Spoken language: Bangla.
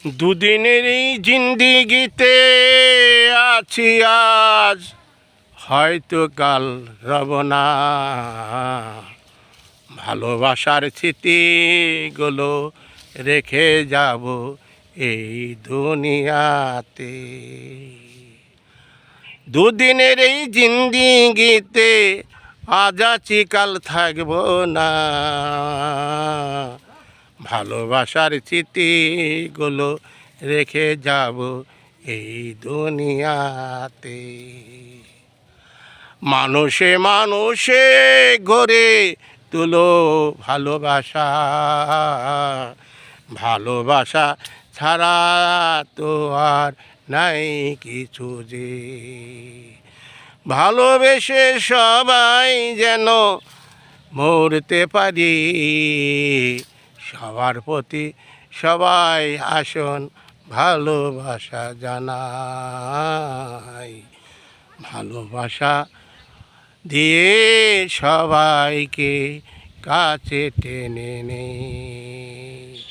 দুদিনের এই জিন্দিগিতে আছি আজ, হয়তো কাল রব না। ভালোবাসার স্মৃতিগুলো রেখে যাব এই দুনিয়াতে। দুদিনের এই জিন্দিগিতে আজ আছি কাল থাকব না। ভালোবাসার স্মৃতিগুলো রেখে যাব এই দুনিয়াতে। মানুষে মানুষে গড়ে তুলো ভালোবাসা, ভালোবাসা ছাড়া তো আর নাই কিছু যে। ভালোবেসে সবাই যেন মরতে পারি, সবার প্রতি সবাই আসন ভালোবাসা জানাই। ভালোবাসা দিয়ে সবাইকে কাছে টেনে নে।